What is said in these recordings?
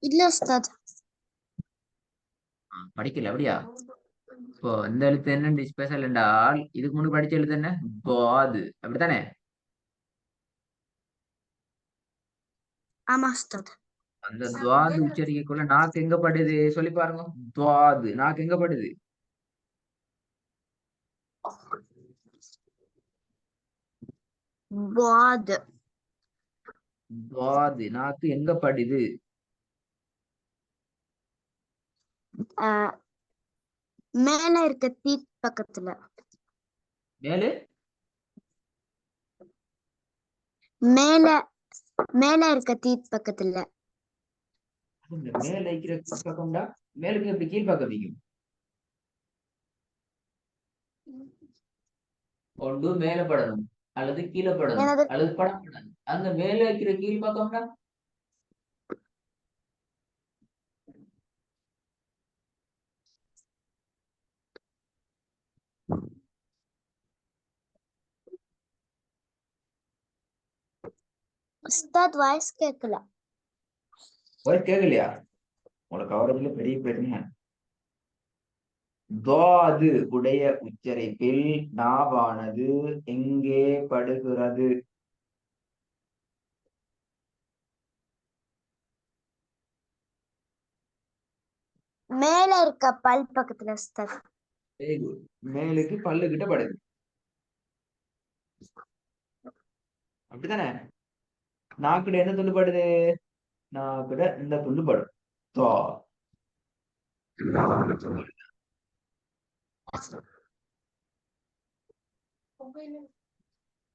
இல்ல உஸ்தாத். படிக்கல அப்படியா? இப்போ இந்த எழுத்து என்ன ஸ்பெஷல் என்றால் இதுக்கு முன்னாடி படிச்ச எழுத்து என்ன? துவாது. அப்படித்தானே? ஆமா உஸ்தாத். அந்த துவாது உச்சரிக்கக்குள்ள நாக்கு எங்க படுது சொல்லி பாருங்க. துவாது நாக்கு எங்க படுது? வாது. துவாது நாக்கு எங்க படுது? மேல இருக்க தீட் பக்கத்துல. மேலு மேல மேல இருக்க தீட் பக்கத்துல. இந்த மேல இருக்கிற பக்கம்டா மேலுக்கு எப்படி கீழ்பக்கம் வைக்கும்? ஒன்று மேல படணும் அல்லது கீழே படணும் எனது அல்லது படப்படாது. அந்த மேல வைக்கிற கீழ்பக்கம்டா உஸ்தாத் வாய்ஸ் கேட்கல. ஒரு கேட்கலையா? உங்களுக்கு கவரேஜ்ல பெரிய பிரச்சனை. துவாது உடைய உச்சரிப்பில் நாவானது எங்கே படுகிறது? மேல இருக்க பல் பக்கத்துல உஸ்தாத். Very good. மேலுக்கு பல்லு கிட்ட படுது. அப்படித்தானே? நாக்குட என்ன துண்டு படுது? நாக்குட இந்த துண்டு படும். தோ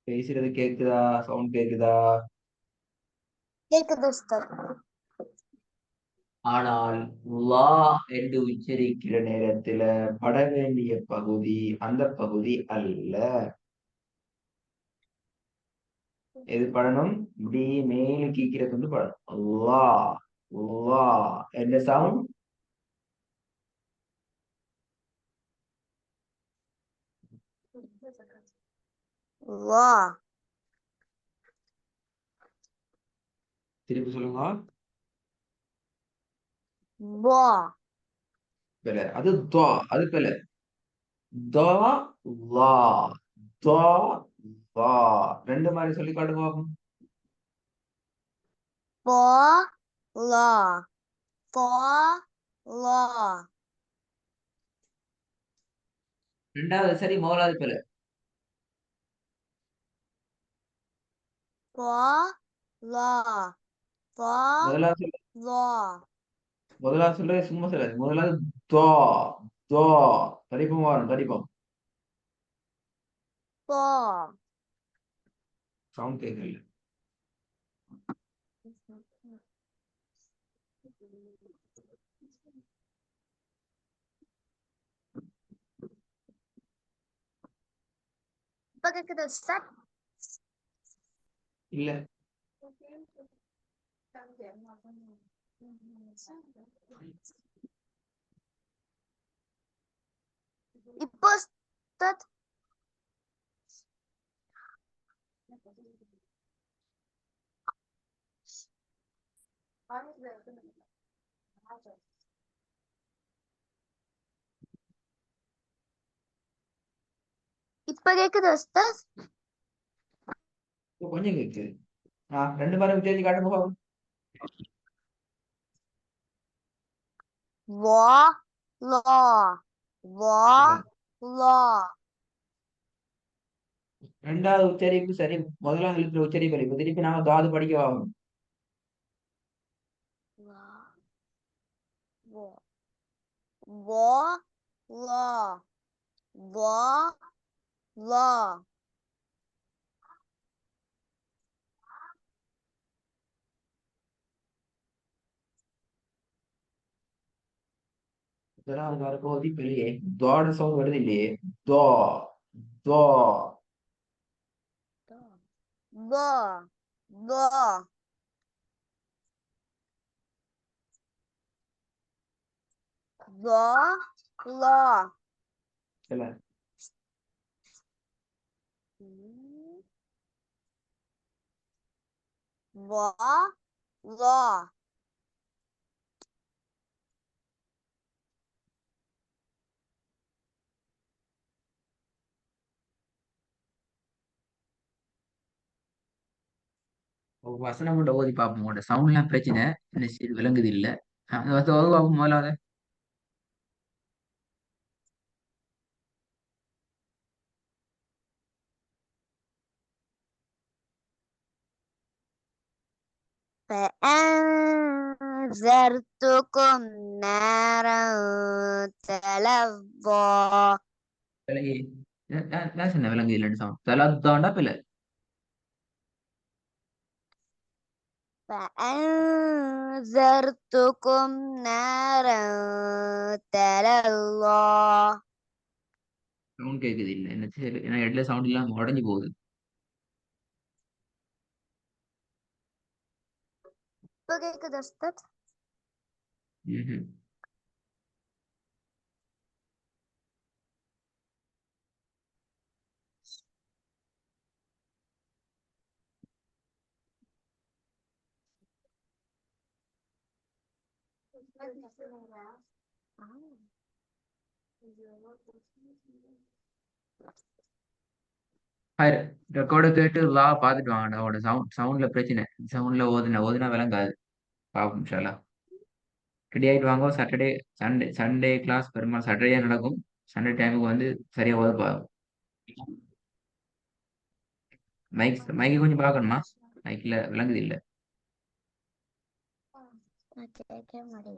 பேசுறது கேக்குதா? சவுண்ட் கேக்குதா? கேக்குது உஸ்தாத். ஆனால் லா என்று உச்சரிக்கிற நேரத்துல பட வேண்டிய பகுதி அந்த பகுதி அல்ல. எது படணும்? இப்படி மேலு கீக்கிற துண்டு படணும். லா லா என்ன சவுண்ட்? வா. திருப்பி சொல்லுங்க. வா. பிள்ளை அது துவா. அது பிள்ளை. துவா லா துவா லா. ரெண்டு மாதிரி சொல்லி காட்டுங்க பாப்போம். பா லா. பா லா. ரெண்டாவது சரி, முதலாவது பிள்ளை. பா லா. பா முதலாவது சொல்லு. லா. முதலாவது சொல்றது சும்மா சொல்லாது. முதலாவது துவா துவா. தடிப்பம் வரும் தடிப்பம். பா. சவுண்ட் கேட்கல. இப்ப கேக்குது உஸ்தாத். இல்ல இப்போ உஸ்தாத். இப்ப கேக்குது உஸ்தாத். கொஞ்சம் கேக்குது. ரெண்டு பேரும் வித்தியாசம் காட்டுங்க பாப்போம். வா லா. வா இல்ல. லா. ரெண்டாவது உச்சரிப்பு சரி. முதலாவது எழுத்துல உச்சரிப்பு இப்ப திருப்பி நாம தாது படிக்க ஆகணும். வா. வா. வா லா. வா லா. முதலாவது வரப்போது இப்ப இல்லையே. துவாட சவுண்ட் வருது இல்லையே. துவா துவா. வா. வா. வா லா. இல்ல வா லா. வசனம் கூட ஓதி பார்ப்போம். உங்களோட சவுண்ட்லாம் பிரச்சனை. என்ன சரி விளங்குது இல்ல. அந்த ஓது பார்ப்போம் முதல்ல அதை. فأنذرتكم نارا تلظى விளங்கி நான் சொன்ன விளங்குது இல்லைன்னு சவுண்ட் தலத்தாண்டா பிள்ளை. فأنذرتكم نارا تلظى சவுண்ட் கேட்குது இல்லை என்ன சரி ஏன்னா இடையில சவுண்ட் இல்லாம உடஞ்சி போகுது. Pergi ke Dostat? ம்ஹும். ஹாய் ரெக்கார்டை கேட்டு லா பார்த்துட்டு வாங்கடா. அவனோட சவுண்ட்ல பிரச்சனை. சவுண்ட்ல ஓதுனா விளங்காது. பார்ப்போம் ஷாலா. ரெடி ஆகிட்டு வாங்க. சாட்டர்டே சண்டே சண்டே கிளாஸ் பெரும்பாலும் சாட்டர்டே நடக்கும். சண்டே டைமுக்கு வந்து சரியா ஓத பாருங்க. மைக்கு கொஞ்சம் பார்க்கணுமா? மைக்ல விளங்குது இல்ல. Oke, mari.